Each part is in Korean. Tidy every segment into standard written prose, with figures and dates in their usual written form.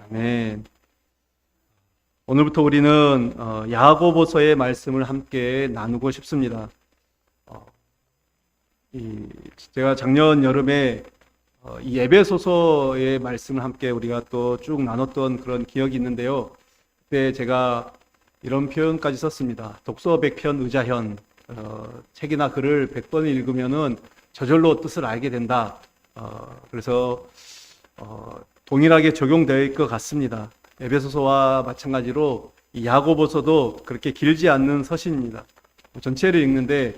아멘. 오늘부터 우리는 야고보서의 말씀을 함께 나누고 싶습니다. 제가 작년 여름에 이 에베소서의 말씀을 함께 우리가 또 쭉 나눴던 그런 기억이 있는데요. 그때 제가 이런 표현까지 썼습니다. 독서 100편 의자현, 책이나 글을 100번을 읽으면은 저절로 뜻을 알게 된다. 그래서 동일하게 적용될 것 같습니다. 에베소서와 마찬가지로 이 야고보서도 그렇게 길지 않는 서신입니다. 전체를 읽는데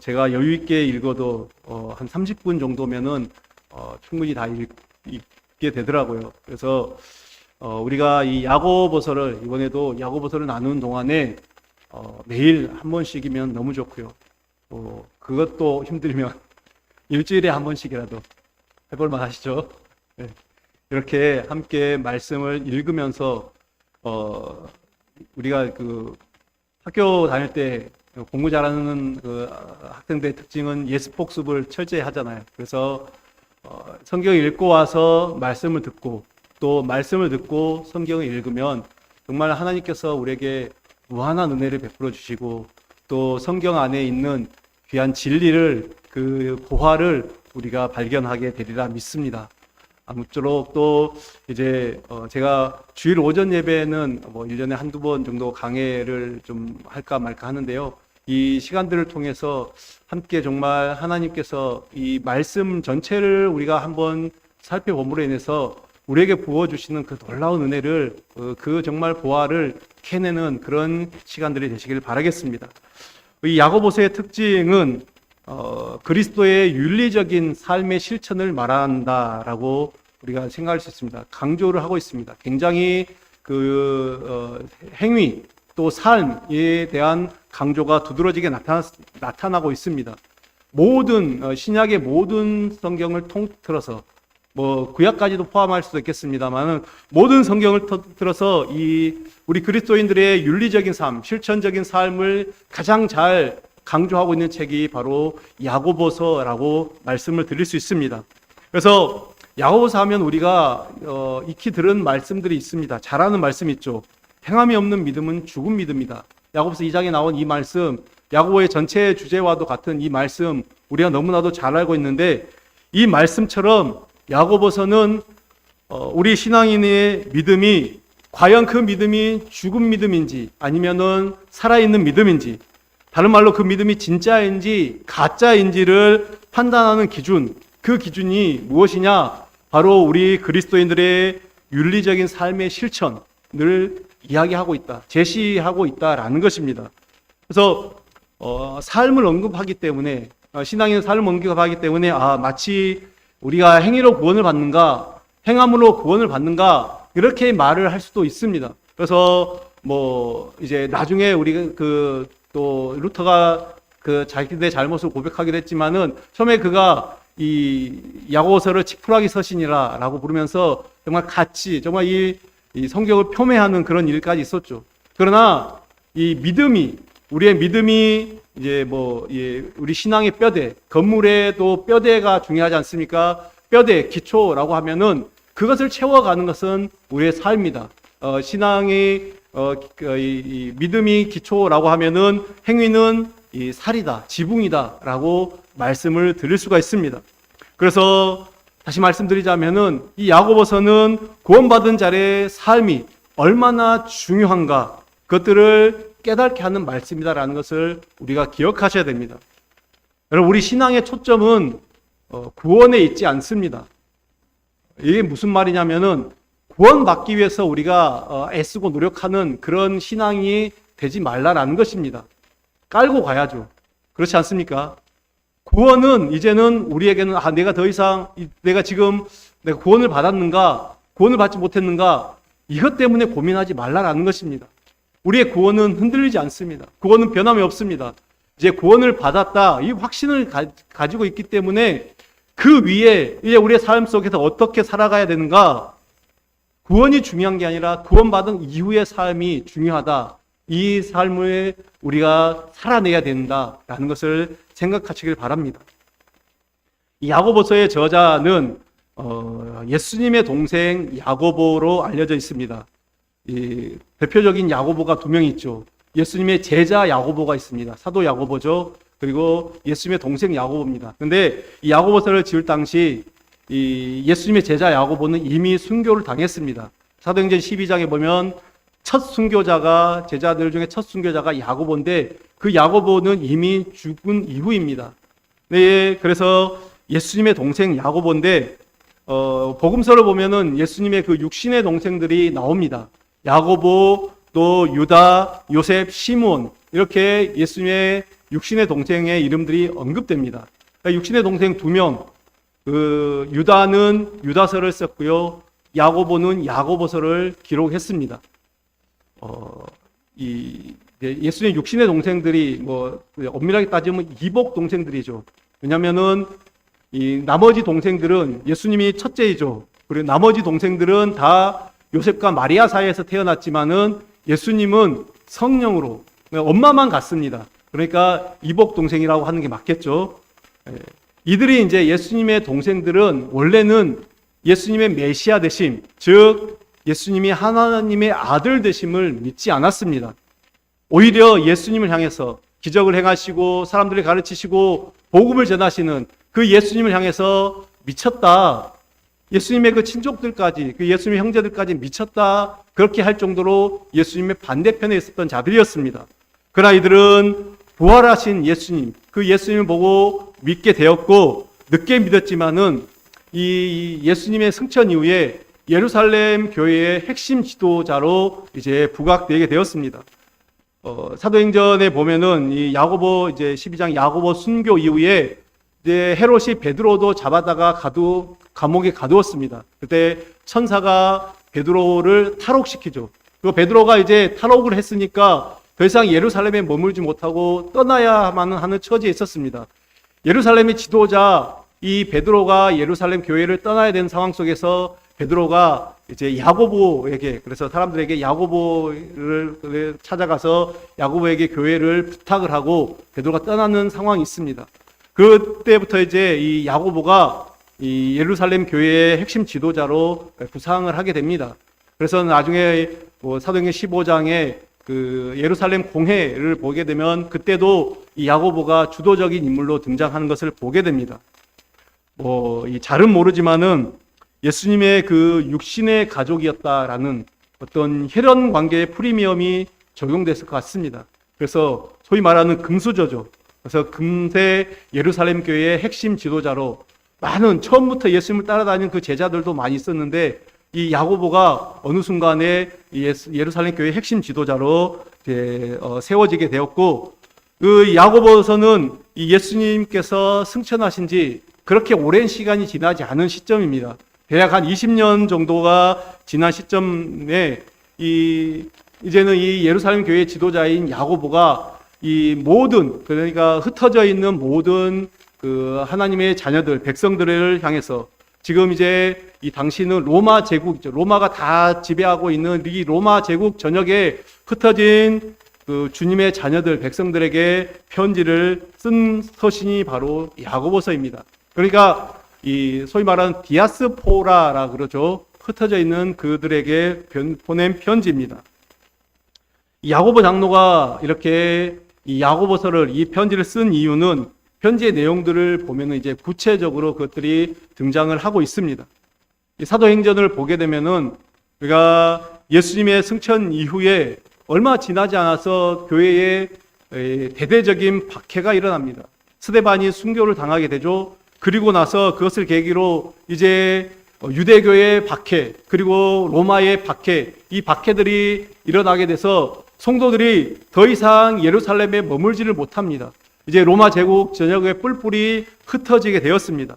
제가 여유 있게 읽어도 한 30분 정도면은 충분히 다 읽게 되더라고요. 그래서 우리가 이 야고보서를 이번에도 야고보서를 나누는 동안에 매일 한 번씩이면 너무 좋고요. 그것도 힘들면 일주일에 한 번씩이라도 해볼 만하시죠? 네. 이렇게 함께 말씀을 읽으면서 우리가 그 학교 다닐 때 공부 잘하는 그 학생들의 특징은 예습 복습을 철저히 하잖아요. 그래서 성경을 읽고 와서 말씀을 듣고 또 말씀을 듣고 성경을 읽으면 정말 하나님께서 우리에게 무한한 은혜를 베풀어 주시고 또 성경 안에 있는 귀한 진리를 그 보화를 우리가 발견하게 되리라 믿습니다. 아무쪼록 또 이제 제가 주일 오전 예배는 뭐 1년에 한두 번 정도 강해를 좀 할까 말까 하는데요. 이 시간들을 통해서 함께 정말 하나님께서 이 말씀 전체를 우리가 한번 살펴봄으로 인해서 우리에게 부어주시는 그 놀라운 은혜를 그 정말 보화를 캐내는 그런 시간들이 되시길 바라겠습니다. 이 야고보서의 특징은 그리스도의 윤리적인 삶의 실천을 말한다라고 우리가 생각할 수 있습니다. 강조를 하고 있습니다. 굉장히 행위 또 삶에 대한 강조가 두드러지게 나타나고 있습니다. 모든 신약의 모든 성경을 통틀어서 뭐 구약까지도 포함할 수도 있겠습니다만 모든 성경을 통틀어서 우리 그리스도인들의 윤리적인 삶, 실천적인 삶을 가장 잘 강조하고 있는 책이 바로 야고보서라고 말씀을 드릴 수 있습니다. 그래서 야고보서 하면 우리가 익히 들은 말씀들이 있습니다. 잘 아는 말씀이 있죠. 행함이 없는 믿음은 죽은 믿음이다. 야고보서 2장에 나온 이 말씀, 야고보의 전체 주제와도 같은 이 말씀 우리가 너무나도 잘 알고 있는데 이 말씀처럼 야고보서는 우리 신앙인의 믿음이 과연 그 믿음이 죽은 믿음인지 아니면은 살아있는 믿음인지 다른 말로 그 믿음이 진짜인지 가짜인지를 판단하는 기준, 그 기준이 무엇이냐? 바로 우리 그리스도인들의 윤리적인 삶의 실천을 이야기하고 있다, 제시하고 있다라는 것입니다. 그래서 삶을 언급하기 때문에 신앙인의 삶을 언급하기 때문에 마치 우리가 행위로 구원을 받는가, 행함으로 구원을 받는가 이렇게 말을 할 수도 있습니다. 그래서 뭐 이제 나중에 우리 또 루터가 자기들의 잘못을 고백하기도 했지만은 처음에 그가 이 야고보서를 지푸라기 서신이라고 부르면서 정말 같이 정말 이 성경을 폄훼하는 그런 일까지 있었죠. 그러나 이 믿음이 우리의 믿음이 이제 우리 신앙의 뼈대, 건물에도 뼈대가 중요하지 않습니까? 뼈대, 기초라고 하면은 그것을 채워가는 것은 우리의 삶이다. 신앙의 이 믿음이 기초라고 하면은 행위는 이 살이다, 지붕이다라고 말씀을 드릴 수가 있습니다. 그래서 다시 말씀드리자면은 이 야고보서는 구원받은 자의 삶이 얼마나 중요한가 그것들을 깨닫게 하는 말씀이다라는 것을 우리가 기억하셔야 됩니다. 여러분, 우리 신앙의 초점은 구원에 있지 않습니다. 이게 무슨 말이냐면은 구원받기 위해서 우리가 애쓰고 노력하는 그런 신앙이 되지 말라라는 것입니다. 깔고 가야죠. 그렇지 않습니까? 구원은 이제는 우리에게는 내가 더 이상 내가 구원을 받았는가, 구원을 받지 못했는가 이것 때문에 고민하지 말라라는 것입니다. 우리의 구원은 흔들리지 않습니다. 구원은 변함이 없습니다. 이제 구원을 받았다 이 확신을 가지고 있기 때문에 그 위에 이제 우리의 삶 속에서 어떻게 살아가야 되는가, 구원이 중요한 게 아니라 구원받은 이후의 삶이 중요하다. 이 삶을 우리가 살아내야 된다라는 것을 생각하시길 바랍니다. 이 야고보서의 저자는 예수님의 동생 야고보로 알려져 있습니다. 이 대표적인 야고보가 두 명 있죠. 예수님의 제자 야고보가 있습니다. 사도 야고보죠. 그리고 예수님의 동생 야고보입니다. 근데 이 야고보서를 지을 당시 이 예수님의 제자 야고보는 이미 순교를 당했습니다. 사도행전 12장에 보면 첫 순교자가, 제자들 중에 첫 순교자가 야고보인데 그 야고보는 이미 죽은 이후입니다. 네, 그래서 예수님의 동생 야고보인데 복음서를 보면은 예수님의 그 육신의 동생들이 나옵니다. 야고보, 또 유다, 요셉, 시몬, 이렇게 예수님의 육신의 동생의 이름들이 언급됩니다. 그러니까 육신의 동생 두 명, 그 유다는 유다서를 썼고요, 야고보는 야고보서를 기록했습니다. 예수님의 육신의 동생들이 뭐 엄밀하게 따지면 이복 동생들이죠. 왜냐하면은 이 나머지 동생들은 예수님이 첫째이죠. 그리고 나머지 동생들은 다 요셉과 마리아 사이에서 태어났지만은 예수님은 성령으로 엄마만 같습니다. 그러니까 이복 동생이라고 하는 게 맞겠죠. 이들이 이제 예수님의 동생들은 원래는 예수님의 메시아 되심, 즉 예수님이 하나님의 아들 되심을 믿지 않았습니다. 오히려 예수님을 향해서 기적을 행하시고 사람들을 가르치시고 복음을 전하시는 그 예수님을 향해서 미쳤다, 예수님의 그 친족들까지, 그 예수님의 형제들까지 미쳤다, 그렇게 할 정도로 예수님의 반대편에 있었던 자들이었습니다. 그러나 이들은 부활하신 예수님, 그 예수님을 보고 믿게 되었고, 늦게 믿었지만은 이 예수님의 승천 이후에 예루살렘 교회의 핵심 지도자로 이제 부각되게 되었습니다. 사도행전에 보면은 이 야고보 이제 12장 야고보 순교 이후에 이제 헤롯이 베드로도 잡아다가 감옥에 가두었습니다. 그때 천사가 베드로를 탈옥시키죠. 그리고 베드로가 이제 탈옥을 했으니까 더 이상 예루살렘에 머물지 못하고 떠나야만 하는 처지에 있었습니다. 예루살렘의 지도자 이 베드로가 예루살렘 교회를 떠나야 되는 상황 속에서 베드로가 이제 야고보에게, 그래서 사람들에게 야고보를 찾아가서 야고보에게 교회를 부탁을 하고 베드로가 떠나는 상황이 있습니다. 그때부터 이제 이 야고보가 이 예루살렘 교회의 핵심 지도자로 부상을 하게 됩니다. 그래서 나중에 사도행전 15장에 그 예루살렘 공회를 보게 되면 그때도 이 야고보가 주도적인 인물로 등장하는 것을 보게 됩니다. 이 잘은 모르지만은 예수님의 그 육신의 가족이었다라는 어떤 혈연 관계의 프리미엄이 적용됐을 것 같습니다. 그래서 소위 말하는 금수저죠. 그래서 금세 예루살렘 교회의 핵심 지도자로 많은, 처음부터 예수님을 따라다니는 그 제자들도 많이 있었는데 이 야고보가 어느 순간에 예루살렘 교회의 핵심 지도자로 세워지게 되었고, 그 야고보서는 이 예수님께서 승천하신 지 그렇게 오랜 시간이 지나지 않은 시점입니다. 대략 한 20년 정도가 지난 시점에 이제는 이 예루살렘 교회 지도자인 야고보가 이 모든, 그러니까 흩어져 있는 모든 그 하나님의 자녀들, 백성들을 향해서, 지금 이제 이 당시는 로마 제국이죠. 로마가 다 지배하고 있는 이 로마 제국 전역에 흩어진 그 주님의 자녀들, 백성들에게 편지를 쓴 서신이 바로 야고보서입니다. 그러니까 이 소위 말하는 디아스포라라 그러죠. 흩어져 있는 그들에게 보낸 편지입니다. 야고보 장로가 이렇게 이 야고보서를, 이 편지를 쓴 이유는 편지의 내용들을 보면은 이제 구체적으로 그것들이 등장을 하고 있습니다. 이 사도행전을 보게 되면은 우리가 예수님의 승천 이후에 얼마 지나지 않아서 교회에 대대적인 박해가 일어납니다. 스데반이 순교를 당하게 되죠. 그리고 나서 그것을 계기로 이제 유대교의 박해, 그리고 로마의 박해, 이 박해들이 일어나게 돼서 성도들이 더 이상 예루살렘에 머물지를 못합니다. 이제 로마 제국 전역에 뿔뿔이 흩어지게 되었습니다.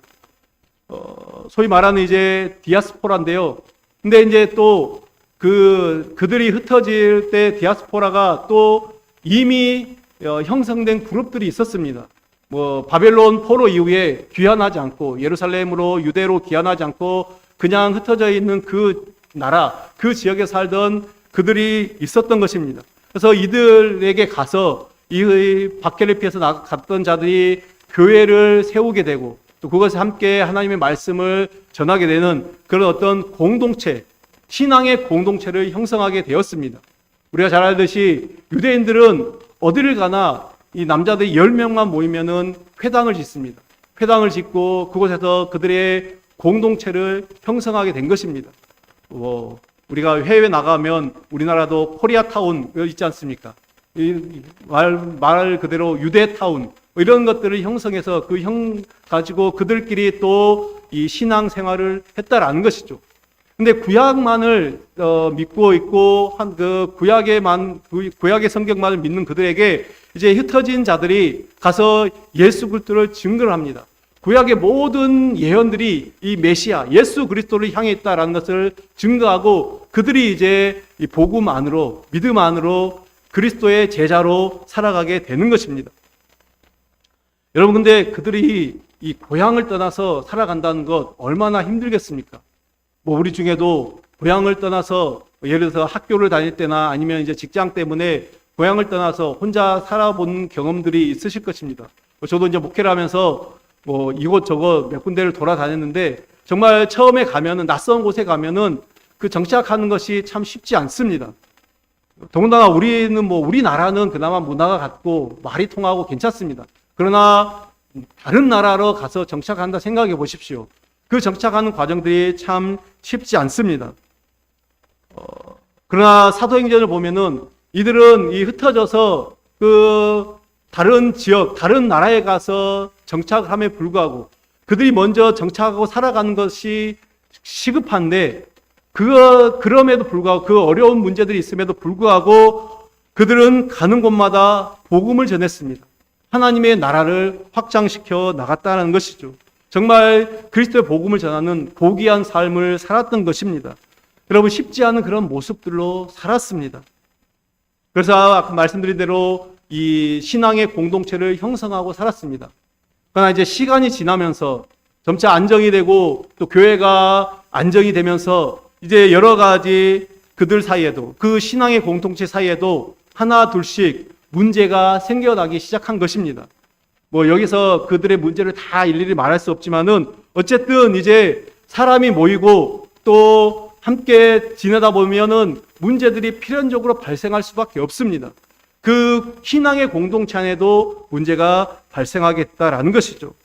소위 말하는 이제 디아스포라인데요. 근데 이제 또 그들이 흩어질 때 디아스포라가 또 이미 형성된 그룹들이 있었습니다. 바벨론 포로 이후에 귀환하지 않고, 예루살렘으로 유대로 귀환하지 않고 그냥 흩어져 있는 그 나라, 그 지역에 살던 그들이 있었던 것입니다. 그래서 이들에게 가서 이 박해를 피해서 갔던 자들이 교회를 세우게 되고, 또 그것에 함께 하나님의 말씀을 전하게 되는 그런 어떤 공동체, 신앙의 공동체를 형성하게 되었습니다. 우리가 잘 알듯이 유대인들은 어디를 가나 이 남자들이 10명만 모이면은 회당을 짓습니다. 회당을 짓고 그곳에서 그들의 공동체를 형성하게 된 것입니다. 우리가 해외 나가면 우리나라도 코리아타운 있지 않습니까? 말 그대로 유대타운 이런 것들을 형성해서 가지고 그들끼리 또 이 신앙 생활을 했다라는 것이죠. 근데 구약만을 믿고 있고 그 구약의 성경만을 믿는 그들에게 이제 흩어진 자들이 가서 예수 그리스도를 증거를 합니다. 구약의 모든 예언들이 이 메시아 예수 그리스도를 향해 있다라는 것을 증거하고 그들이 이제 이 복음 안으로 믿음 안으로 그리스도의 제자로 살아가게 되는 것입니다. 여러분, 근데 그들이 이 고향을 떠나서 살아간다는 것 얼마나 힘들겠습니까? 우리 중에도 고향을 떠나서 예를 들어서 학교를 다닐 때나 아니면 이제 직장 때문에 고향을 떠나서 혼자 살아본 경험들이 있으실 것입니다. 저도 이제 목회를 하면서 이곳저곳 몇 군데를 돌아다녔는데 정말 처음에 가면은 낯선 곳에 가면은 그 정착하는 것이 참 쉽지 않습니다. 더군다나 우리나라는 그나마 문화가 같고 말이 통하고 괜찮습니다. 그러나 다른 나라로 가서 정착한다 생각해 보십시오. 그 정착하는 과정들이 참 쉽지 않습니다. 그러나 사도행전을 보면은 이들은 흩어져서 그 다른 지역, 다른 나라에 가서 정착함에 불구하고 그들이 먼저 정착하고 살아가는 것이 시급한데 그럼에도 불구하고 그 어려운 문제들이 있음에도 불구하고 그들은 가는 곳마다 복음을 전했습니다. 하나님의 나라를 확장시켜 나갔다는 것이죠. 정말 그리스도의 복음을 전하는 고귀한 삶을 살았던 것입니다. 여러분, 쉽지 않은 그런 모습들로 살았습니다. 그래서 아까 말씀드린 대로 이 신앙의 공동체를 형성하고 살았습니다. 그러나 이제 시간이 지나면서 점차 안정이 되고 또 교회가 안정이 되면서 이제 여러 가지 그들 사이에도 그 신앙의 공동체 사이에도 하나 둘씩 문제가 생겨나기 시작한 것입니다. 여기서 그들의 문제를 다 일일이 말할 수 없지만은 어쨌든 이제 사람이 모이고 또 함께 지내다 보면은 문제들이 필연적으로 발생할 수밖에 없습니다. 그 신앙의 공동체 안에도 문제가 발생하겠다라는 것이죠.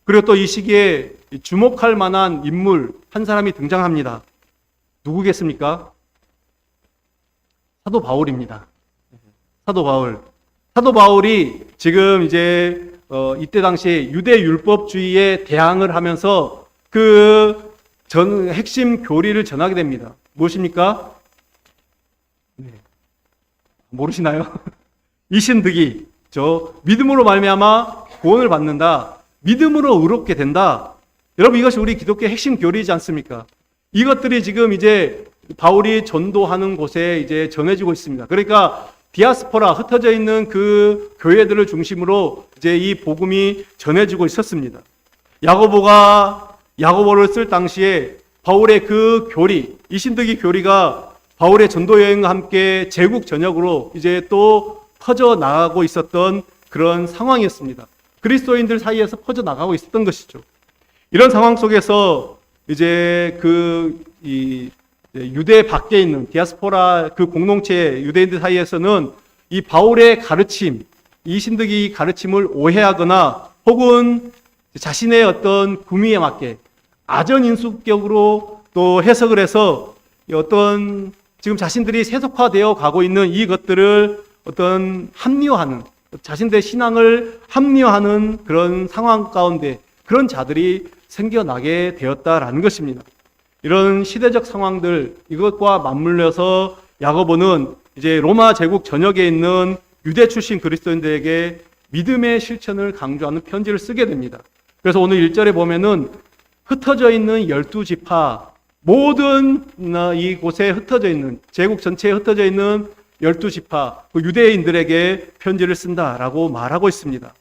그리고 또 이 시기에 주목할 만한 인물 한 사람이 등장합니다. 누구겠습니까? 사도 바울입니다. 사도 바울이 지금 이제 이때 당시에 유대 율법주의에 대항을 하면서 핵심 교리를 전하게 됩니다. 무엇입니까? 모르시나요? 이신득이 믿음으로 말미암아 구원을 받는다. 믿음으로 의롭게 된다. 여러분, 이것이 우리 기독교의 핵심 교리이지 않습니까? 이것들이 지금 이제 바울이 전도하는 곳에 이제 전해지고 있습니다. 그러니까 디아스포라 흩어져 있는 그 교회들을 중심으로 이제 이 복음이 전해지고 있었습니다. 야고보를 쓸 당시에 바울의 그 교리, 이신득이 교리가 바울의 전도 여행과 함께 제국 전역으로 이제 또 퍼져 나가고 있었던 그런 상황이었습니다. 그리스도인들 사이에서 퍼져 나가고 있었던 것이죠. 이런 상황 속에서 이제 유대 밖에 있는 디아스포라 그 공동체 유대인들 사이에서는 이 바울의 가르침, 이신득이 가르침을 오해하거나 혹은 자신의 어떤 구미에 맞게 아전인수격으로 또 해석을 해서 어떤 지금 자신들이 세속화되어 가고 있는 이것들을 어떤 합리화하는, 자신들의 신앙을 합리화하는 그런 상황 가운데 그런 자들이 생겨나게 되었다라는 것입니다. 이런 시대적 상황들, 이것과 맞물려서 야고보는 이제 로마 제국 전역에 있는 유대 출신 그리스도인들에게 믿음의 실천을 강조하는 편지를 쓰게 됩니다. 그래서 오늘 1절에 보면은 흩어져 있는 12지파, 모든 이곳에 흩어져 있는, 제국 전체에 흩어져 있는 12지파, 그 유대인들에게 편지를 쓴다라고 말하고 있습니다.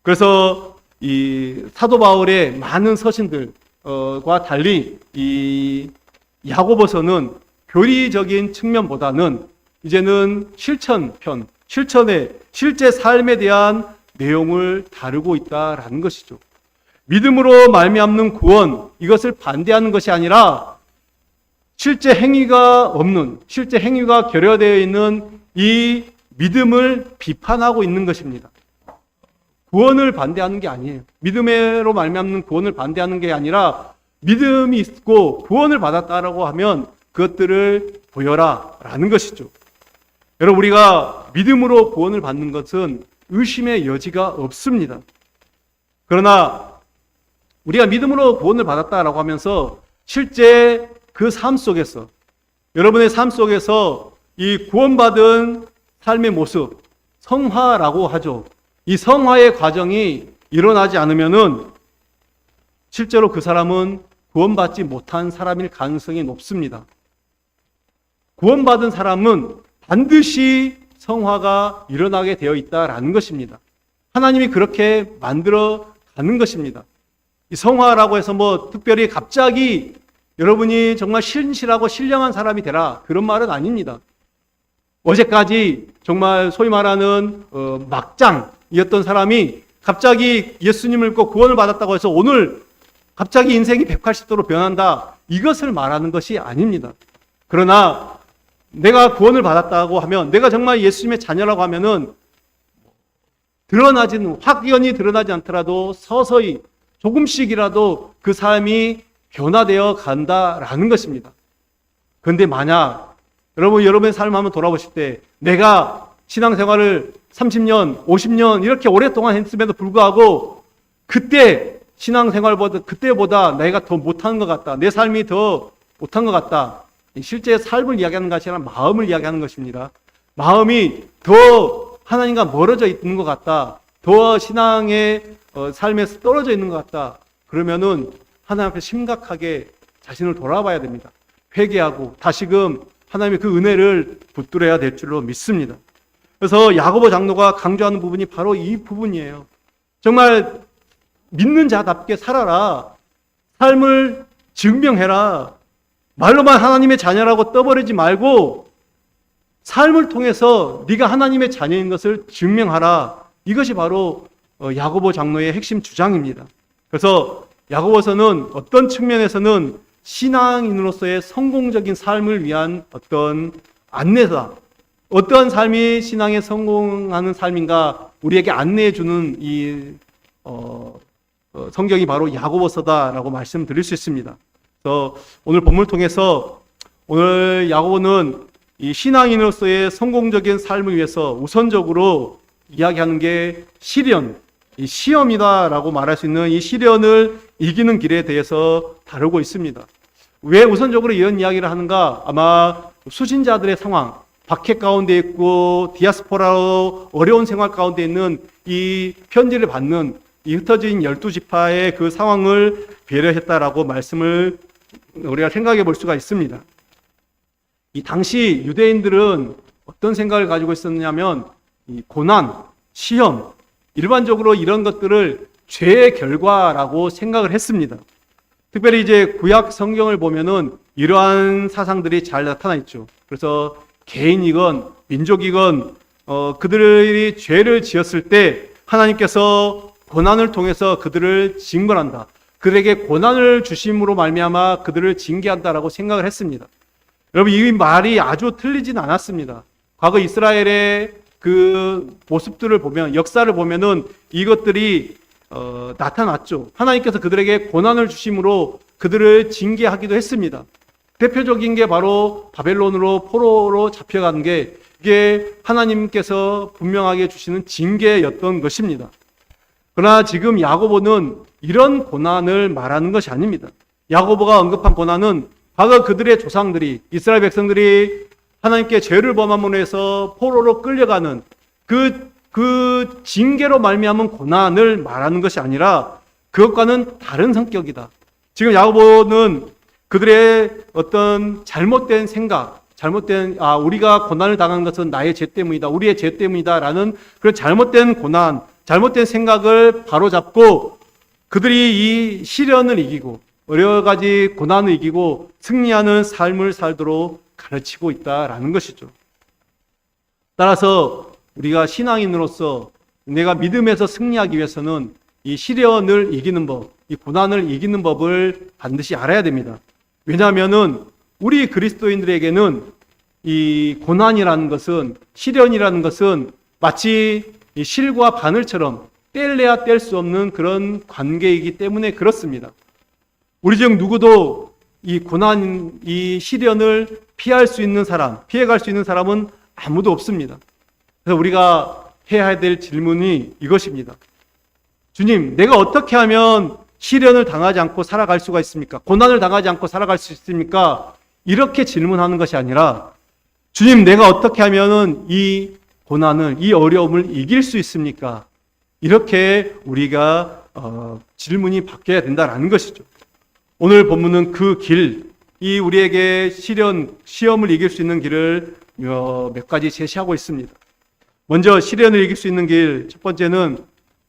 그래서 이 사도 바울의 많은 서신들과 달리 이 야고보서는 교리적인 측면보다는 이제는 실천편, 실제 삶에 대한 내용을 다루고 있다라는 것이죠. 믿음으로 말미암는 구원, 이것을 반대하는 것이 아니라 실제 행위가 없는, 실제 행위가 결여되어 있는 이 믿음을 비판하고 있는 것입니다. 구원을 반대하는 게 아니에요. 믿음으로 말미암는 구원을 반대하는 게 아니라 믿음이 있고 구원을 받았다라고 하면 그것들을 보여라 라는 것이죠. 여러분, 우리가 믿음으로 구원을 받는 것은 의심의 여지가 없습니다. 그러나 우리가 믿음으로 구원을 받았다라고 하면서 실제 그 삶 속에서, 여러분의 삶 속에서 이 구원받은 삶의 모습, 성화라고 하죠. 이 성화의 과정이 일어나지 않으면은 실제로 그 사람은 구원받지 못한 사람일 가능성이 높습니다. 구원받은 사람은 반드시 성화가 일어나게 되어 있다라는 것입니다. 하나님이 그렇게 만들어 가는 것입니다. 이 성화라고 해서 특별히 갑자기 여러분이 정말 신실하고 신령한 사람이 되라, 그런 말은 아닙니다. 어제까지 정말 소위 말하는 막장이었던 사람이 갑자기 예수님을 믿고 구원을 받았다고 해서 오늘 갑자기 인생이 180도로 변한다, 이것을 말하는 것이 아닙니다. 그러나 내가 구원을 받았다고 하면, 내가 정말 예수님의 자녀라고 하면은 확연히 드러나지 않더라도 서서히 조금씩이라도 그 삶이 변화되어 간다라는 것입니다. 그런데 만약 여러분의 삶을 한번 돌아보실 때, 내가 신앙생활을 30년, 50년 이렇게 오랫동안 했음에도 불구하고 그때 그때보다 내가 더 못하는 것 같다, 내 삶이 더 못한 것 같다, 실제 삶을 이야기하는 것이 아니라 마음을 이야기하는 것입니다. 마음이 더 하나님과 멀어져 있는 것 같다, 더 신앙의 삶에서 떨어져 있는 것 같다, 그러면은 하나님 앞에 심각하게 자신을 돌아봐야 됩니다. 회개하고 다시금 하나님의 그 은혜를 붙들어야 될 줄로 믿습니다. 그래서 야고보 장로가 강조하는 부분이 바로 이 부분이에요. 정말 믿는 자답게 살아라. 삶을 증명해라. 말로만 하나님의 자녀라고 떠버리지 말고 삶을 통해서 네가 하나님의 자녀인 것을 증명하라. 이것이 바로 야고보 장로의 핵심 주장입니다. 그래서 야고보서는 어떤 측면에서는 신앙인으로서의 성공적인 삶을 위한 어떤 안내다, 어떠한 삶이 신앙에 성공하는 삶인가 우리에게 안내해 주는 이 성경이 바로 야고보서다라고 말씀드릴 수 있습니다. 그래서 오늘 본문을 통해서 오늘 야고보는 이 신앙인으로서의 성공적인 삶을 위해서 우선적으로 이야기하는 게 이 시험이다라고 말할 수 있는 이 시련을 이기는 길에 대해서 다루고 있습니다. 왜 우선적으로 이런 이야기를 하는가? 아마 수신자들의 상황, 박해 가운데 있고 디아스포라로 어려운 생활 가운데 있는 이 편지를 받는 이 흩어진 12지파의 그 상황을 배려했다라고 말씀을 우리가 생각해 볼 수가 있습니다. 이 당시 유대인들은 어떤 생각을 가지고 있었냐면 이 고난, 시험, 일반적으로 이런 것들을 죄의 결과라고 생각을 했습니다. 특별히 이제 구약 성경을 보면은 이러한 사상들이 잘 나타나 있죠. 그래서 개인이건 민족이건 그들이 죄를 지었을 때 하나님께서 고난을 통해서 그들을 징벌한다. 그들에게 고난을 주심으로 말미암아 그들을 징계한다라고 생각을 했습니다. 여러분, 이 말이 아주 틀리진 않았습니다. 과거 이스라엘의 그 모습들을 보면, 역사를 보면은 이것들이 나타났죠. 하나님께서 그들에게 고난을 주심으로 그들을 징계하기도 했습니다. 대표적인 게 바로 바벨론으로 포로로 잡혀간 게 이게 하나님께서 분명하게 주시는 징계였던 것입니다. 그러나 지금 야고보는 이런 고난을 말하는 것이 아닙니다. 야고보가 언급한 고난은 과거 그들의 조상들이, 이스라엘 백성들이 하나님께 죄를 범함으로 해서 포로로 끌려가는 그 징계로 말미암은 고난을 말하는 것이 아니라 그것과는 다른 성격이다. 지금 야고보는 그들의 어떤 잘못된 생각, 우리가 고난을 당한 것은 나의 죄 때문이다, 우리의 죄 때문이다라는 그런 잘못된 고난, 잘못된 생각을 바로잡고 그들이 이 시련을 이기고 여러 가지 고난을 이기고 승리하는 삶을 살도록 가르치고 있다라는 것이죠. 따라서 우리가 신앙인으로서 내가 믿음에서 승리하기 위해서는 이 시련을 이기는 법, 이 고난을 이기는 법을 반드시 알아야 됩니다. 왜냐하면은 우리 그리스도인들에게는 이 고난이라는 것은, 시련이라는 것은 마치 이 실과 바늘처럼 뗄래야 뗄 수 없는 그런 관계이기 때문에 그렇습니다. 우리 중 누구도 이 고난, 이 시련을 피할 수 있는 사람, 피해갈 수 있는 사람은 아무도 없습니다. 그래서 우리가 해야 될 질문이 이것입니다. 주님, 내가 어떻게 하면 시련을 당하지 않고 살아갈 수가 있습니까? 고난을 당하지 않고 살아갈 수 있습니까? 이렇게 질문하는 것이 아니라, 주님, 내가 어떻게 하면 이 고난을, 이 어려움을 이길 수 있습니까? 이렇게 우리가 질문이 바뀌어야 된다는 것이죠. 오늘 본문은 그 길, 이 우리에게 시험을 이길 수 있는 길을 몇 가지 제시하고 있습니다. 먼저 시련을 이길 수 있는 길, 첫 번째는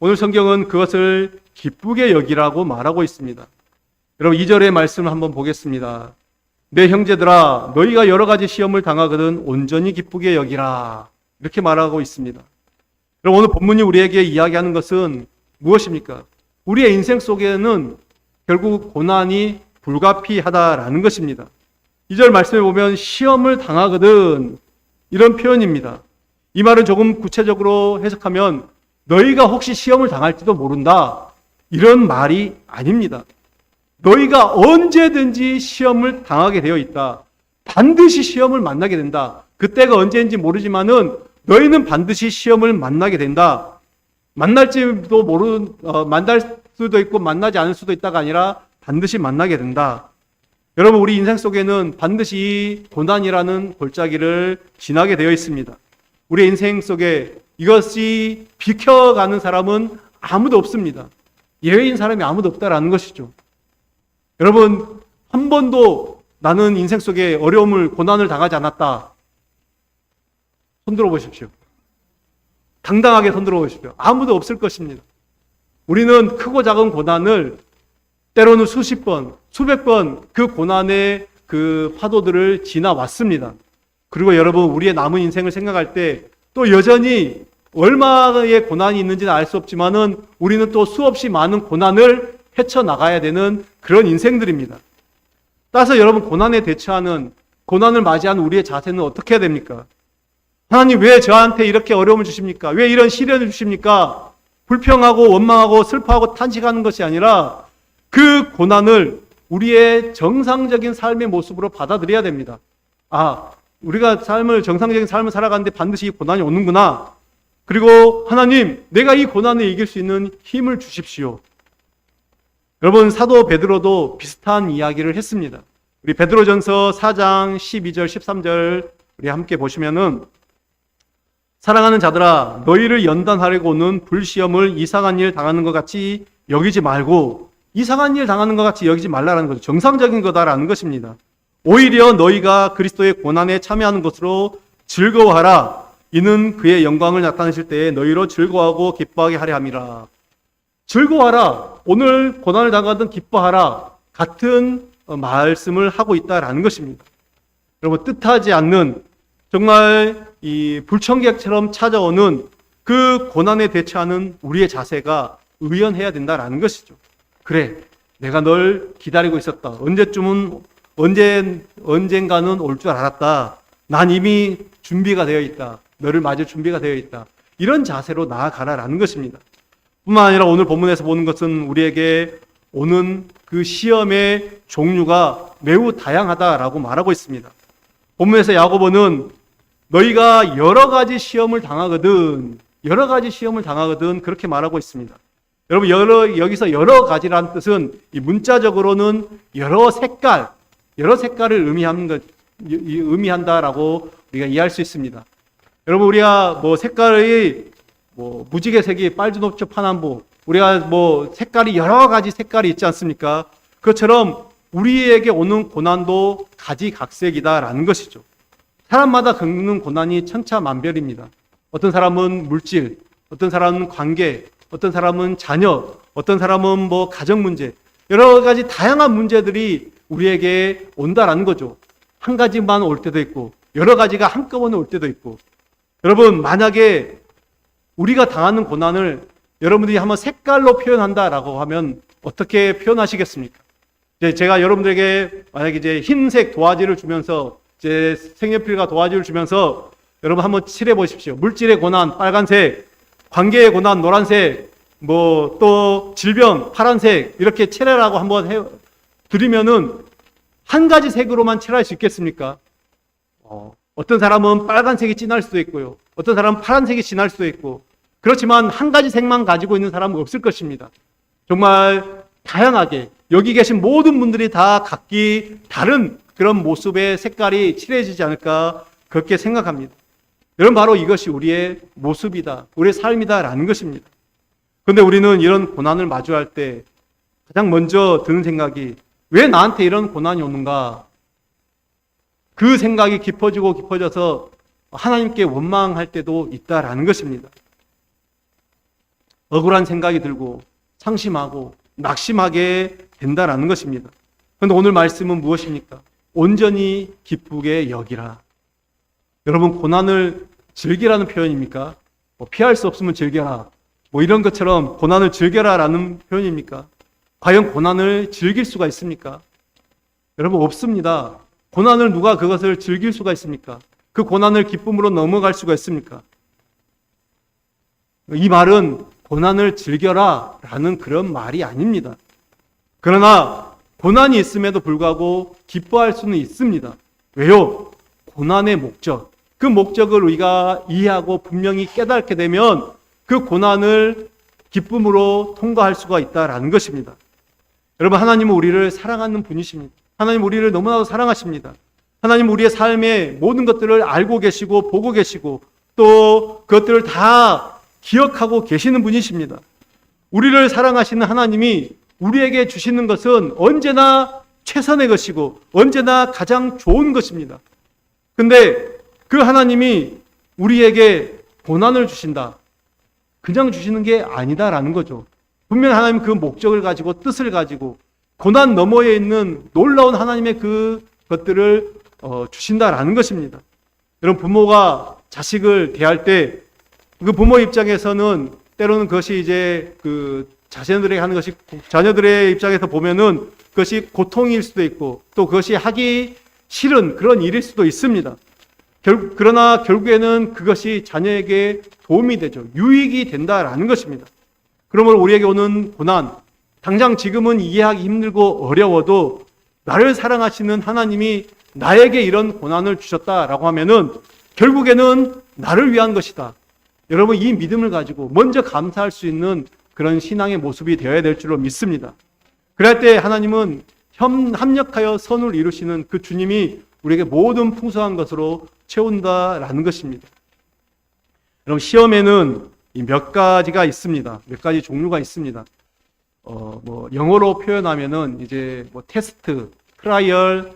오늘 성경은 그것을 기쁘게 여기라고 말하고 있습니다. 여러분 2절의 말씀을 한번 보겠습니다. 내 형제들아, 너희가 여러 가지 시험을 당하거든 온전히 기쁘게 여기라. 이렇게 말하고 있습니다. 여러분 오늘 본문이 우리에게 이야기하는 것은 무엇입니까? 우리의 인생 속에는 결국 고난이 불가피하다라는 것입니다. 2절 말씀에 보면 시험을 당하거든, 이런 표현입니다. 이 말은 조금 구체적으로 해석하면 너희가 혹시 시험을 당할지도 모른다, 이런 말이 아닙니다. 너희가 언제든지 시험을 당하게 되어 있다. 반드시 시험을 만나게 된다. 그때가 언제인지 모르지만은 너희는 반드시 시험을 만나게 된다. 만날 수도 있고 만나지 않을 수도 있다가 아니라 반드시 만나게 된다. 여러분 우리 인생 속에는 반드시 이 고난이라는 골짜기를 지나게 되어 있습니다. 우리 인생 속에 이것이 비켜가는 사람은 아무도 없습니다. 예외인 사람이 아무도 없다라는 것이죠. 여러분 한 번도 나는 인생 속에 어려움을, 고난을 당하지 않았다. 손들어 보십시오. 당당하게 손들어 보십시오. 아무도 없을 것입니다. 우리는 크고 작은 고난을 때로는 수십 번, 수백 번 그 고난의 그 파도들을 지나왔습니다. 그리고 여러분 우리의 남은 인생을 생각할 때 또 여전히 얼마의 고난이 있는지는 알 수 없지만은 우리는 또 수없이 많은 고난을 헤쳐나가야 되는 그런 인생들입니다. 따라서 여러분 고난에 대처하는, 고난을 맞이하는 우리의 자세는 어떻게 해야 됩니까? 하나님 왜 저한테 이렇게 어려움을 주십니까? 왜 이런 시련을 주십니까? 불평하고 원망하고 슬퍼하고 탄식하는 것이 아니라 그 고난을 우리의 정상적인 삶의 모습으로 받아들여야 됩니다. 우리가 정상적인 삶을 살아가는데 반드시 이 고난이 오는구나. 그리고 하나님, 내가 이 고난을 이길 수 있는 힘을 주십시오. 여러분 사도 베드로도 비슷한 이야기를 했습니다. 우리 베드로전서 4장 12절 13절 우리 함께 보시면은, 사랑하는 자들아, 너희를 연단하려고 오는 불시험을 이상한 일 당하는 것 같이 여기지 말고, 이상한 일 당하는 것 같이 여기지 말라는 거죠. 정상적인 거다라는 것입니다. 오히려 너희가 그리스도의 고난에 참여하는 것으로 즐거워하라. 이는 그의 영광을 나타내실 때에 너희로 즐거워하고 기뻐하게 하려 함이라. 즐거워하라. 오늘 고난을 당하든 기뻐하라. 같은 말씀을 하고 있다라는 것입니다. 여러분 뜻하지 않는, 정말 이 불청객처럼 찾아오는 그 고난에 대처하는 우리의 자세가 의연해야 된다라는 것이죠. 그래, 내가 널 기다리고 있었다. 언젠가는 올 줄 알았다. 난 이미 준비가 되어 있다. 너를 맞을 준비가 되어 있다. 이런 자세로 나아가라라는 것입니다. 뿐만 아니라 오늘 본문에서 보는 것은 우리에게 오는 그 시험의 종류가 매우 다양하다라고 말하고 있습니다. 본문에서 야고보는 너희가 여러 가지 시험을 당하거든 그렇게 말하고 있습니다. 여러분 여기서 여러 가지라는 뜻은 이 문자적으로는 여러 색깔을 의미한다라고 우리가 이해할 수 있습니다. 여러분 우리가 색깔이 무지개색이 빨주노초 파남보, 우리가 색깔이 여러 가지 색깔이 있지 않습니까? 그것처럼 우리에게 오는 고난도 가지각색이다라는 것이죠. 사람마다 겪는 고난이 천차만별입니다. 어떤 사람은 물질, 어떤 사람은 관계, 어떤 사람은 자녀, 어떤 사람은 가정 문제, 여러 가지 다양한 문제들이 우리에게 온다라는 거죠. 한 가지만 올 때도 있고 여러 가지가 한꺼번에 올 때도 있고. 여러분 만약에 우리가 당하는 고난을 여러분들이 한번 색깔로 표현한다라고 하면 어떻게 표현하시겠습니까? 이제 제가 여러분들에게 만약에 이제 흰색 도화지를 주면서 이제 색연필과 도화지를 주면서 여러분 한번 칠해 보십시오. 물질의 고난 빨간색, 관계의 고난 노란색, 뭐 또 질병 파란색 이렇게 칠해라고 한번 드리면은 한 가지 색으로만 칠할 수 있겠습니까? 어떤 사람은 빨간색이 진할 수도 있고요. 어떤 사람은 파란색이 진할 수도 있고, 그렇지만 한 가지 색만 가지고 있는 사람은 없을 것입니다. 정말 다양하게 여기 계신 모든 분들이 다 각기 다른 그런 모습의 색깔이 칠해지지 않을까 그렇게 생각합니다. 여러분, 바로 이것이 우리의 모습이다, 우리의 삶이다라는 것입니다. 그런데 우리는 이런 고난을 마주할 때 가장 먼저 드는 생각이, 왜 나한테 이런 고난이 오는가? 그 생각이 깊어지고 깊어져서 하나님께 원망할 때도 있다라는 것입니다. 억울한 생각이 들고 상심하고 낙심하게 된다라는 것입니다. 그런데 오늘 말씀은 무엇입니까? 온전히 기쁘게 여기라. 여러분, 고난을 즐기라는 표현입니까? 피할 수 없으면 즐겨라, 이런 것처럼 고난을 즐겨라라는 표현입니까? 과연 고난을 즐길 수가 있습니까? 여러분, 없습니다. 고난을 누가 그것을 즐길 수가 있습니까? 그 고난을 기쁨으로 넘어갈 수가 있습니까? 이 말은 고난을 즐겨라 라는 그런 말이 아닙니다. 그러나 고난이 있음에도 불구하고 기뻐할 수는 있습니다. 왜요? 고난의 목적, 그 목적을 우리가 이해하고 분명히 깨닫게 되면 그 고난을 기쁨으로 통과할 수가 있다라는 것입니다. 여러분, 하나님은 우리를 사랑하는 분이십니다. 하나님 우리를 너무나도 사랑하십니다. 하나님 우리의 삶의 모든 것들을 알고 계시고 보고 계시고 또 그것들을 다 기억하고 계시는 분이십니다. 우리를 사랑하시는 하나님이 우리에게 주시는 것은 언제나 최선의 것이고 언제나 가장 좋은 것입니다. 근데 그 하나님이 우리에게 고난을 주신다, 그냥 주시는 게 아니다라는 거죠. 분명 하나님 그 목적을 가지고 뜻을 가지고 고난 너머에 있는 놀라운 하나님의 그 것들을 주신다라는 것입니다. 여러분, 부모가 자식을 대할 때 그 부모 입장에서는 때로는 그것이 이제 그 자녀들에게 하는 것이, 자녀들의 입장에서 보면은 그것이 고통일 수도 있고 또 그것이 하기 싫은 그런 일일 수도 있습니다. 그러나 결국에는 그것이 자녀에게 도움이 되죠. 유익이 된다라는 것입니다. 그러므로 우리에게 오는 고난, 당장 지금은 이해하기 힘들고 어려워도 나를 사랑하시는 하나님이 나에게 이런 고난을 주셨다라고 하면은 결국에는 나를 위한 것이다. 여러분, 이 믿음을 가지고 먼저 감사할 수 있는 그런 신앙의 모습이 되어야 될 줄로 믿습니다. 그럴 때 하나님은 합력하여 선을 이루시는 그 주님이 우리에게 모든 풍성한 것으로 채운다라는 것입니다. 여러분, 시험에는 몇 가지가 있습니다. 몇 가지 종류가 있습니다. 영어로 표현하면은 이제 테스트, 트라이얼,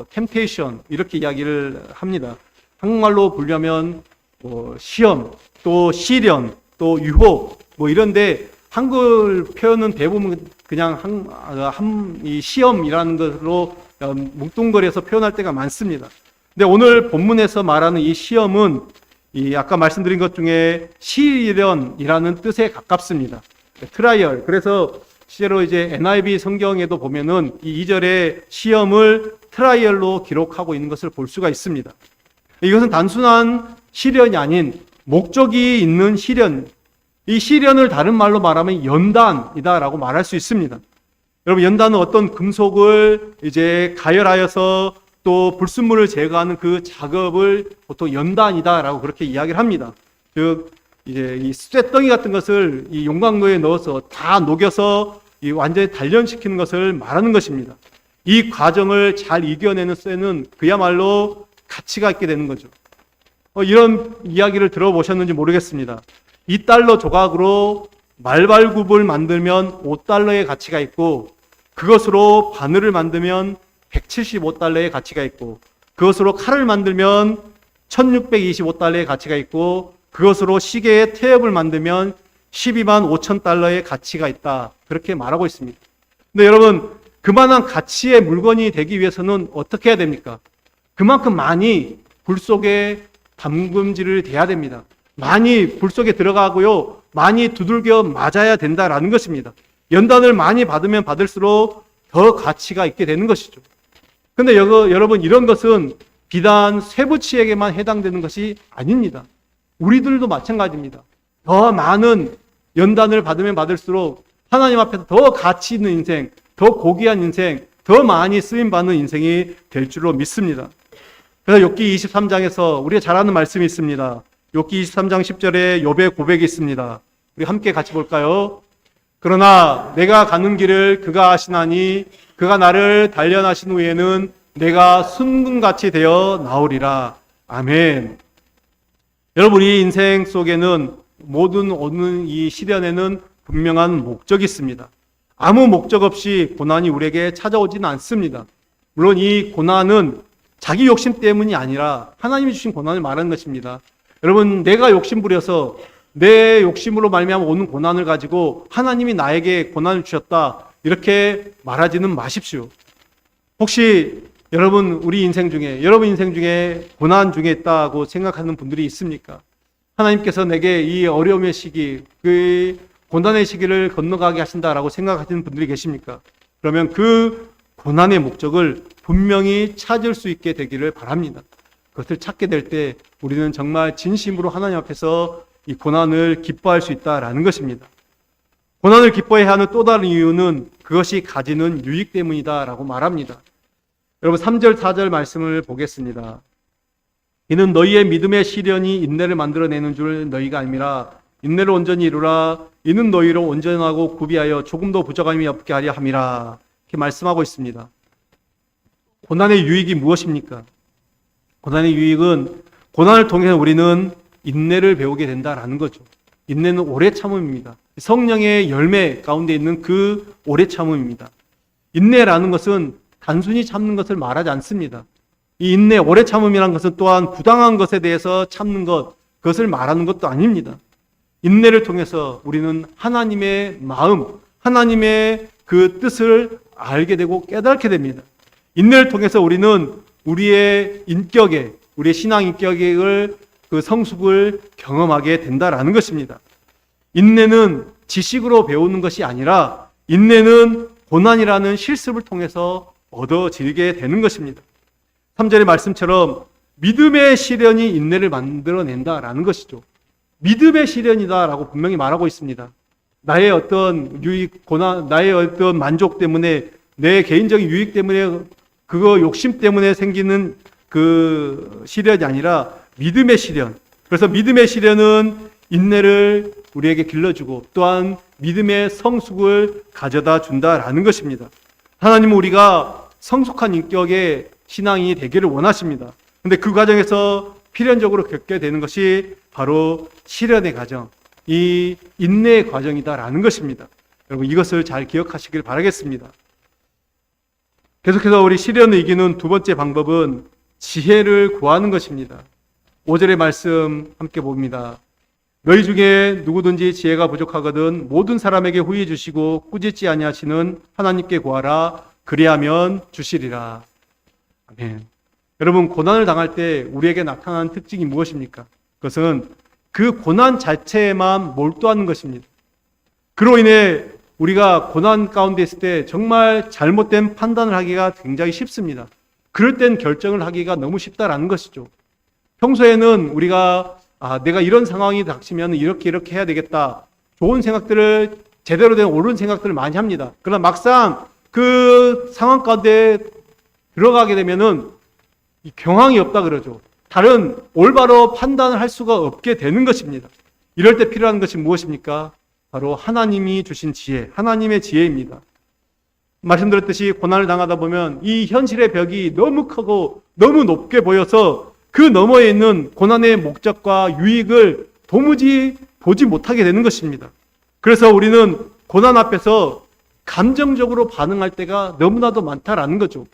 템테이션 이렇게 이야기를 합니다. 한국말로 부르면 시험, 또 시련, 또 유혹 이런데 한글 표현은 대부분 그냥 이 시험이라는 것으로 뭉뚱그려서 표현할 때가 많습니다. 근데 오늘 본문에서 말하는 이 시험은 이 아까 말씀드린 것 중에 시련이라는 뜻에 가깝습니다. 트라이얼. 그래서 실제로 이제 NIV 성경에도 보면은 이 2절에 시험을 트라이얼로 기록하고 있는 것을 볼 수가 있습니다. 이것은 단순한 시련이 아닌 목적이 있는 시련, 이 시련을 다른 말로 말하면 연단이다라고 말할 수 있습니다. 여러분, 연단은 어떤 금속을 이제 가열하여서 또 불순물을 제거하는 그 작업을 보통 연단이다라고 그렇게 이야기를 합니다. 즉 이제 이 쇠덩이 같은 것을 이 용광로에 넣어서 다 녹여서 이 완전히 단련시키는 것을 말하는 것입니다. 이 과정을 잘 이겨내는 쇠는 그야말로 가치가 있게 되는 거죠. 이런 이야기를 들어보셨는지 모르겠습니다. 2달러 조각으로 말발굽을 만들면 5달러의 가치가 있고, 그것으로 바늘을 만들면 175달러의 가치가 있고, 그것으로 칼을 만들면 1625달러의 가치가 있고, 그것으로 시계의 태엽을 만들면 12만 5천 달러의 가치가 있다. 그렇게 말하고 있습니다. 근데 여러분, 그만한 가치의 물건이 되기 위해서는 어떻게 해야 됩니까? 그만큼 많이 불 속에 담금질을 돼야 됩니다. 많이 불 속에 들어가고요, 많이 두들겨 맞아야 된다라는 것입니다. 연단을 많이 받으면 받을수록 더 가치가 있게 되는 것이죠. 근데 여러분, 이런 것은 비단 쇠붙이에게만 해당되는 것이 아닙니다. 우리들도 마찬가지입니다. 더 많은 연단을 받으면 받을수록 하나님 앞에서 더 가치 있는 인생, 더 고귀한 인생, 더 많이 쓰임받는 인생이 될 줄로 믿습니다. 그래서 욥기 23장에서 우리가 잘 아는 말씀이 있습니다. 욥기 23장 10절에 욥의 고백이 있습니다. 우리 함께 같이 볼까요? 그러나 내가 가는 길을 그가 아시나니 그가 나를 단련하신 후에는 내가 순금같이 되어 나오리라. 아멘. 여러분, 이 인생 속에는 모든 오는 이 시련에는 분명한 목적이 있습니다. 아무 목적 없이 고난이 우리에게 찾아오지는 않습니다. 물론 이 고난은 자기 욕심 때문이 아니라 하나님이 주신 고난을 말하는 것입니다. 여러분, 내가 욕심 부려서 내 욕심으로 말미암아 오는 고난을 가지고 하나님이 나에게 고난을 주셨다, 이렇게 말하지는 마십시오. 혹시 여러분 인생 중에 고난 중에 있다고 생각하는 분들이 있습니까? 하나님께서 내게 이 어려움의 시기, 그 고난의 시기를 건너가게 하신다라고 생각하시는 분들이 계십니까? 그러면 그 고난의 목적을 분명히 찾을 수 있게 되기를 바랍니다. 그것을 찾게 될 때 우리는 정말 진심으로 하나님 앞에서 이 고난을 기뻐할 수 있다라는 것입니다. 고난을 기뻐해야 하는 또 다른 이유는 그것이 가지는 유익 때문이다라고 말합니다. 여러분, 3절 4절 말씀을 보겠습니다. 이는 너희의 믿음의 시련이 인내를 만들어내는 줄 너희가 알미라. 인내를 온전히 이루라. 이는 너희로 온전하고 구비하여 조금도 부족함이 없게 하려 함이라. 이렇게 말씀하고 있습니다. 고난의 유익이 무엇입니까? 고난의 유익은 고난을 통해서 우리는 인내를 배우게 된다라는 거죠. 인내는 오래 참음입니다. 성령의 열매 가운데 있는 그 오래 참음입니다. 인내라는 것은 단순히 참는 것을 말하지 않습니다. 이 인내, 오래 참음이라는 것은 또한 부당한 것에 대해서 참는 것, 그것을 말하는 것도 아닙니다. 인내를 통해서 우리는 하나님의 마음, 하나님의 그 뜻을 알게 되고 깨닫게 됩니다. 인내를 통해서 우리는 우리의 인격에, 우리의 신앙 인격을 그 성숙을 경험하게 된다라는 것입니다. 인내는 지식으로 배우는 것이 아니라 인내는 고난이라는 실습을 통해서 얻어지게 되는 것입니다. 3절의 말씀처럼 믿음의 시련이 인내를 만들어낸다라는 것이죠. 믿음의 시련이다라고 분명히 말하고 있습니다. 나의 어떤 유익, 고난, 나의 어떤 만족 때문에, 내 개인적인 유익 때문에, 그거 욕심 때문에 생기는 그 시련이 아니라 믿음의 시련. 그래서 믿음의 시련은 인내를 우리에게 길러주고 또한 믿음의 성숙을 가져다 준다라는 것입니다. 하나님은 우리가 성숙한 인격의 신앙이 되기를 원하십니다. 그런데 그 과정에서 필연적으로 겪게 되는 것이 바로 시련의 과정, 이 인내의 과정이다라는 것입니다. 여러분, 이것을 잘 기억하시길 바라겠습니다. 계속해서 우리 시련을 이기는 두 번째 방법은 지혜를 구하는 것입니다. 5절의 말씀 함께 봅니다. 너희 중에 누구든지 지혜가 부족하거든 모든 사람에게 후히 주시고 꾸짖지 아니하시는 하나님께 구하라. 그리하면 주시리라. 아멘. 여러분, 고난을 당할 때 우리에게 나타나는 특징이 무엇입니까? 그것은 그 고난 자체에만 몰두하는 것입니다. 그로 인해 우리가 고난 가운데 있을 때 정말 잘못된 판단을 하기가 굉장히 쉽습니다. 그럴 땐 결정을 하기가 너무 쉽다라는 것이죠. 평소에는 우리가 내가 이런 상황이 닥치면 이렇게 해야 되겠다, 좋은 생각들을, 제대로 된 옳은 생각들을 많이 합니다. 그러나 막상 그 상황 가운데 들어가게 되면은 경황이 없다 그러죠. 다른 올바로 판단을 할 수가 없게 되는 것입니다. 이럴 때 필요한 것이 무엇입니까? 바로 하나님이 주신 지혜, 하나님의 지혜입니다. 말씀드렸듯이 고난을 당하다 보면 이 현실의 벽이 너무 크고 너무 높게 보여서 그 너머에 있는 고난의 목적과 유익을 도무지 보지 못하게 되는 것입니다. 그래서 우리는 고난 앞에서 감정적으로 반응할 때가 너무나도 많다라는 거죠.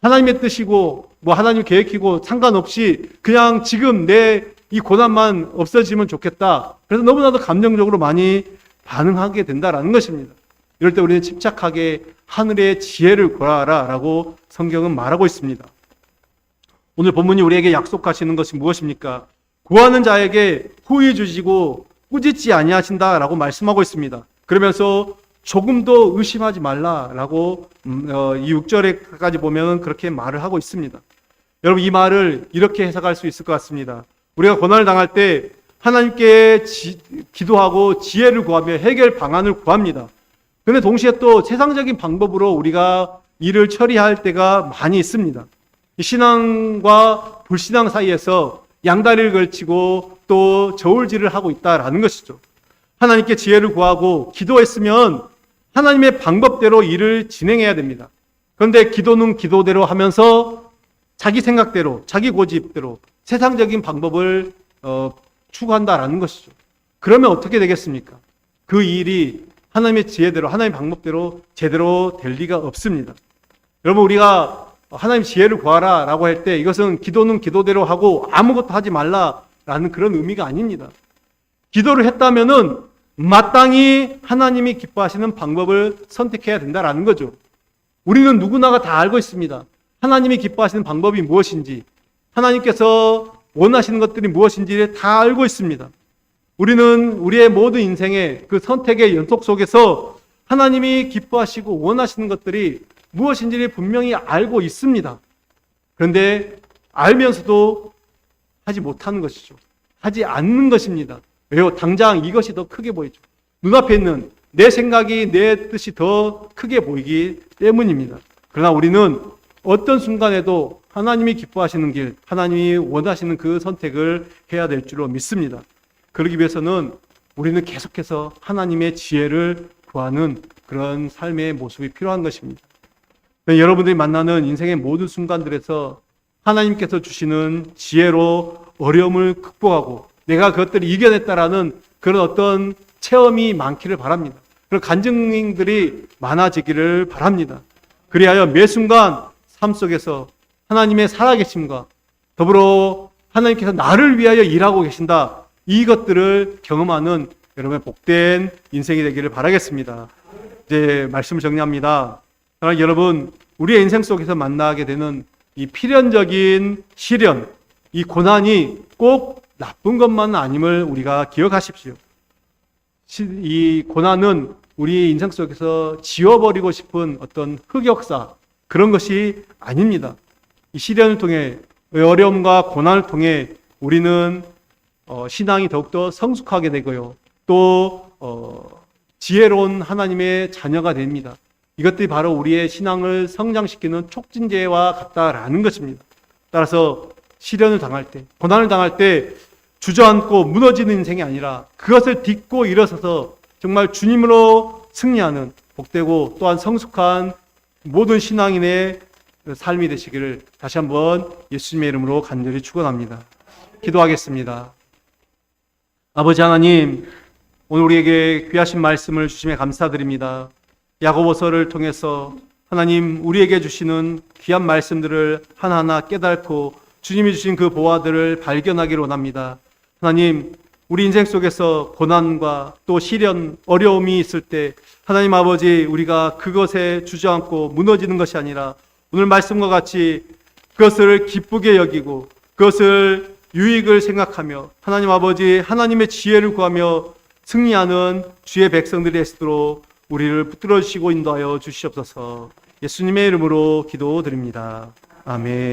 하나님의 뜻이고 하나님 계획이고 상관없이 그냥 지금 내 이 고난만 없어지면 좋겠다. 그래서 너무나도 감정적으로 많이 반응하게 된다라는 것입니다. 이럴 때 우리는 침착하게 하늘의 지혜를 구하라 라고 성경은 말하고 있습니다. 오늘 본문이 우리에게 약속하시는 것이 무엇입니까? 구하는 자에게 후히 주시고 꾸짖지 아니하신다 라고 말씀하고 있습니다. 그러면서 조금도 의심하지 말라라고 이 6절에까지 보면 그렇게 말을 하고 있습니다. 여러분, 이 말을 이렇게 해석할 수 있을 것 같습니다. 우리가 고난을 당할 때 하나님께 기도하고 지혜를 구하며 해결 방안을 구합니다. 그런데 동시에 또 세상적인 방법으로 우리가 일을 처리할 때가 많이 있습니다. 신앙과 불신앙 사이에서 양다리를 걸치고 또 저울질을 하고 있다라는 것이죠. 하나님께 지혜를 구하고 기도했으면 하나님의 방법대로 일을 진행해야 됩니다. 그런데 기도는 기도대로 하면서 자기 생각대로, 자기 고집대로 세상적인 방법을 추구한다라는 것이죠. 그러면 어떻게 되겠습니까? 그 일이 하나님의 지혜대로, 하나님의 방법대로 제대로 될 리가 없습니다. 여러분, 우리가 하나님 지혜를 구하라 라고 할 때 이것은 기도는 기도대로 하고 아무것도 하지 말라라는 그런 의미가 아닙니다. 기도를 했다면은 마땅히 하나님이 기뻐하시는 방법을 선택해야 된다라는 거죠. 우리는 누구나가 다 알고 있습니다. 하나님이 기뻐하시는 방법이 무엇인지, 하나님께서 원하시는 것들이 무엇인지를 다 알고 있습니다. 우리는 우리의 모든 인생의 그 선택의 연속 속에서 하나님이 기뻐하시고 원하시는 것들이 무엇인지를 분명히 알고 있습니다. 그런데 알면서도 하지 못하는 것이죠. 하지 않는 것입니다. 왜요? 당장 이것이 더 크게 보이죠. 눈앞에 있는 내 생각이, 내 뜻이 더 크게 보이기 때문입니다. 그러나 우리는 어떤 순간에도 하나님이 기뻐하시는 길, 하나님이 원하시는 그 선택을 해야 될 줄로 믿습니다. 그러기 위해서는 우리는 계속해서 하나님의 지혜를 구하는 그런 삶의 모습이 필요한 것입니다. 여러분들이 만나는 인생의 모든 순간들에서 하나님께서 주시는 지혜로 어려움을 극복하고 내가 그것들을 이겨냈다라는 그런 어떤 체험이 많기를 바랍니다. 그런 간증들이 많아지기를 바랍니다. 그리하여 매 순간 삶 속에서 하나님의 살아계심과 더불어 하나님께서 나를 위하여 일하고 계신다, 이것들을 경험하는 여러분의 복된 인생이 되기를 바라겠습니다. 이제 말씀을 정리합니다. 그러나 여러분, 우리의 인생 속에서 만나게 되는 이 필연적인 시련, 이 고난이 꼭 나쁜 것만은 아님을 우리가 기억하십시오. 이 고난은 우리 인생 속에서 지워버리고 싶은 어떤 흑역사, 그런 것이 아닙니다. 이 시련을 통해, 어려움과 고난을 통해 우리는 신앙이 더욱더 성숙하게 되고요, 또 지혜로운 하나님의 자녀가 됩니다. 이것들이 바로 우리의 신앙을 성장시키는 촉진제와 같다라는 것입니다. 따라서 시련을 당할 때, 고난을 당할 때 주저앉고 무너지는 인생이 아니라 그것을 딛고 일어서서 정말 주님으로 승리하는 복되고 또한 성숙한 모든 신앙인의 삶이 되시기를 다시 한번 예수님의 이름으로 간절히 축원합니다. 기도하겠습니다. 아버지 하나님, 오늘 우리에게 귀하신 말씀을 주심에 감사드립니다. 야고보서를 통해서 하나님 우리에게 주시는 귀한 말씀들을 하나하나 깨닫고 주님이 주신 그 보화들을 발견하기를 원합니다. 하나님, 우리 인생 속에서 고난과 또 시련, 어려움이 있을 때 하나님 아버지, 우리가 그것에 주저앉고 무너지는 것이 아니라 오늘 말씀과 같이 그것을 기쁘게 여기고 그것을 유익을 생각하며 하나님 아버지, 하나님의 지혜를 구하며 승리하는 주의 백성들이 되시도록 우리를 붙들어 주시고 인도하여 주시옵소서. 예수님의 이름으로 기도드립니다. 아멘.